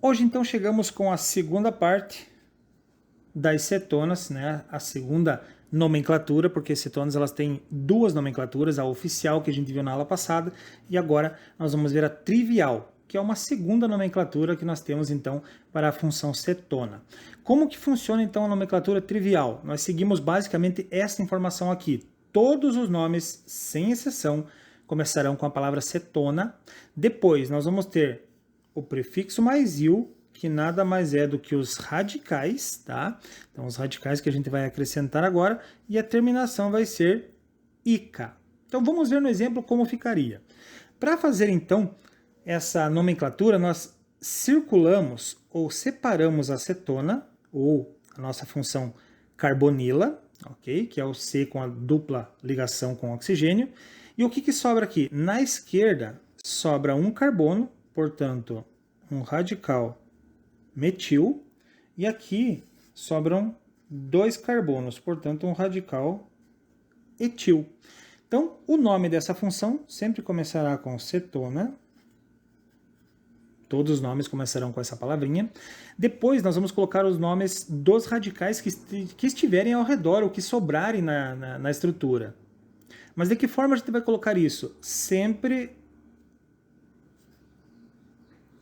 Hoje, então, chegamos com a segunda parte das cetonas, né? A segunda nomenclatura, porque cetonas elas têm duas nomenclaturas, a oficial que a gente viu na aula passada, e agora nós vamos ver a trivial, que é uma segunda nomenclatura que nós temos, então, para a função cetona. Como que funciona, então, a nomenclatura trivial? Nós seguimos basicamente esta informação aqui. Todos os nomes, sem exceção, começarão com a palavra cetona. Depois, nós vamos ter o prefixo mais -il, que nada mais é do que os radicais, tá? Então, os radicais que a gente vai acrescentar agora, e a terminação vai ser -ica. Então, vamos ver no exemplo como ficaria. Para fazer, então, essa nomenclatura, nós circulamos ou separamos a cetona, ou a nossa função carbonila, ok? Que é o C com a dupla ligação com oxigênio. E o que sobra aqui? Na esquerda, sobra um carbono, portanto, um radical metil, e aqui sobram dois carbonos, portanto, um radical etil. Então, o nome dessa função sempre começará com cetona. Todos os nomes começarão com essa palavrinha. Depois, nós vamos colocar os nomes dos radicais que estiverem ao redor, ou que sobrarem na estrutura. Mas de que forma a gente vai colocar isso? Sempre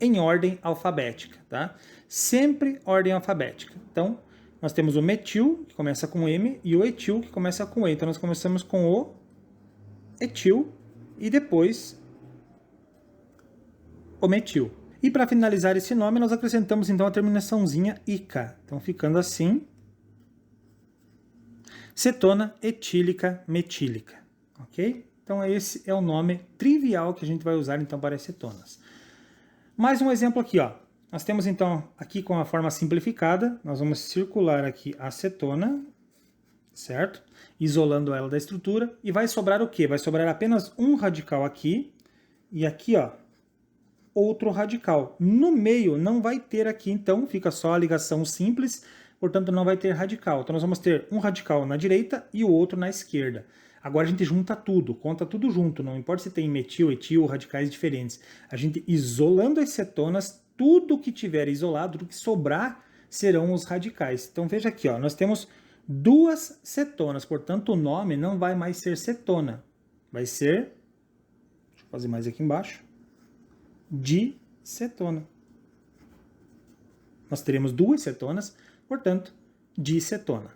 em ordem alfabética, tá? Sempre ordem alfabética. Então, nós temos o metil, que começa com M, e o etil, que começa com E. Então, nós começamos com o etil e depois o metil. E para finalizar esse nome, nós acrescentamos então a terminaçãozinha -ica. Então, ficando assim, cetona etílica metílica, ok? Então, esse é o nome trivial que a gente vai usar então para as cetonas. Mais um exemplo aqui, ó. Nós temos então aqui com a forma simplificada, nós vamos circular aqui a cetona, certo? Isolando ela da estrutura, e vai sobrar o quê? Vai sobrar apenas um radical aqui, e aqui, ó, outro radical. No meio não vai ter aqui, então, fica só a ligação simples, portanto não vai ter radical. Então nós vamos ter um radical na direita e o outro na esquerda. Agora a gente junta tudo, conta tudo junto, não importa se tem metil, etil, radicais diferentes. A gente isolando as cetonas, tudo que tiver isolado, tudo que sobrar, serão os radicais. Então veja aqui, ó, nós temos duas cetonas, portanto o nome não vai mais ser cetona, vai ser, deixa eu fazer mais aqui embaixo, dicetona. Nós teremos duas cetonas, portanto, dicetona.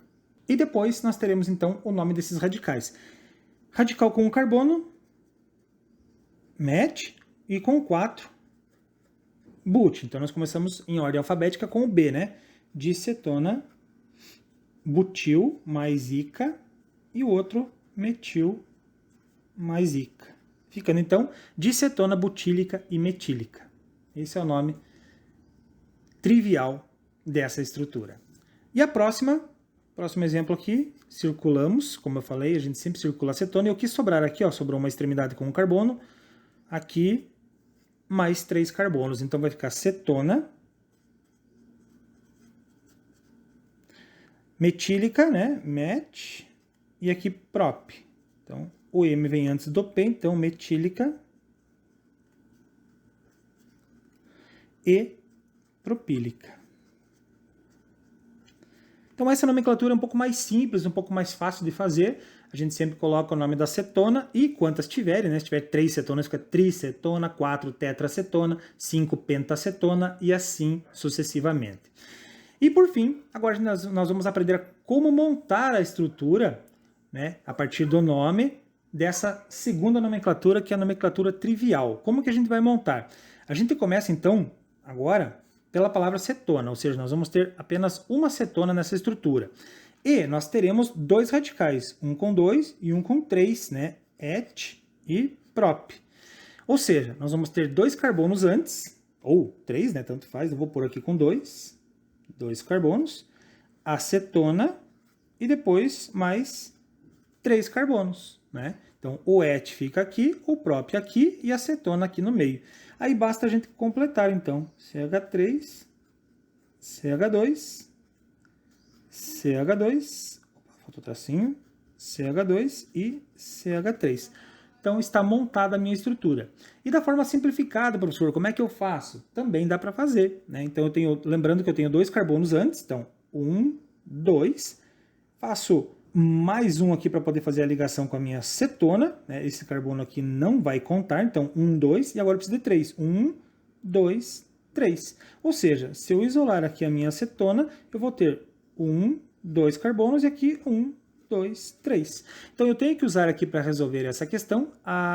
E depois nós teremos então o nome desses radicais. Radical com um carbono, met, e com 4, but. Então nós começamos em ordem alfabética com o B, né? Dicetona, butil mais -ica, e o outro metil mais -ica. Ficando então dicetona butílica e metílica. Esse é o nome trivial dessa estrutura. E a próximo exemplo aqui, circulamos, como eu falei, a gente sempre circula a cetona, e o que sobrar aqui, ó, sobrou uma extremidade com um carbono, aqui mais 3 carbonos, então vai ficar cetona, metílica, né, met, e aqui prop. Então, o M vem antes do P, então metílica e propílica. Então essa nomenclatura é um pouco mais simples, um pouco mais fácil de fazer. A gente sempre coloca o nome da cetona e quantas tiverem, né? Se tiver 3 cetonas, fica tricetona, 4 tetracetona, 5 pentacetona e assim sucessivamente. E por fim, agora nós vamos aprender como montar a estrutura, né, a partir do nome dessa segunda nomenclatura, que é a nomenclatura trivial. Como que a gente vai montar? A gente começa então, agora, pela palavra cetona, ou seja, nós vamos ter apenas uma cetona nessa estrutura. E nós teremos dois radicais, um com 2 e um com 3, né? Et e prop. Ou seja, nós vamos ter 2 carbonos antes, ou 3, né? Tanto faz, eu vou pôr aqui com 2 carbonos, a cetona e depois mais 3 carbonos, né? Então, o et fica aqui, o prop aqui e a cetona aqui no meio. Aí basta a gente completar, então, CH3, CH2, CH2, opa, faltou o tracinho, CH2 e CH3. Então está montada a minha estrutura. E da forma simplificada, professor, como é que eu faço? Também dá para fazer, né? Então eu tenho, lembrando que eu tenho 2 carbonos antes, então 1, 2, faço mais um aqui para poder fazer a ligação com a minha cetona, né? Esse carbono aqui não vai contar, então 1, 2, e agora eu preciso de 3. 1, 2, 3. Ou seja, se eu isolar aqui a minha cetona, eu vou ter 1, 2 carbonos e aqui 1, 2, 3. Então eu tenho que usar aqui para resolver essa questão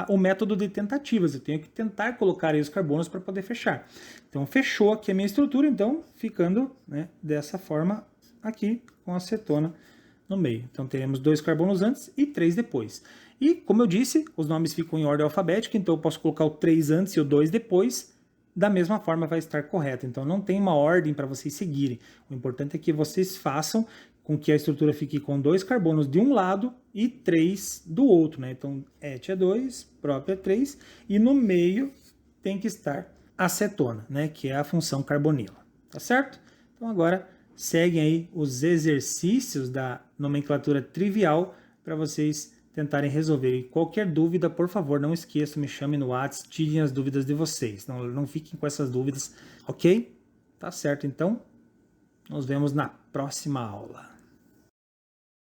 o método de tentativas. Eu tenho que tentar colocar aí os carbonos para poder fechar. Então fechou aqui a minha estrutura, então ficando, né, dessa forma aqui com a cetona no meio. Então teremos 2 carbonos antes e 3 depois. E como eu disse, os nomes ficam em ordem alfabética, então eu posso colocar o 3 antes e o 2 depois. Da mesma forma vai estar correto. Então não tem uma ordem para vocês seguirem. O importante é que vocês façam com que a estrutura fique com 2 carbonos de um lado e 3 do outro, né? Então, et é 2, prop é 3, e no meio tem que estar a cetona, né? Que é a função carbonila, tá certo? Então agora seguem aí os exercícios da nomenclatura trivial para vocês tentarem resolver. E qualquer dúvida, por favor, não esqueçam, me chamem no WhatsApp, tirem as dúvidas de vocês. Não fiquem com essas dúvidas, ok? Tá certo, então. Nos vemos na próxima aula.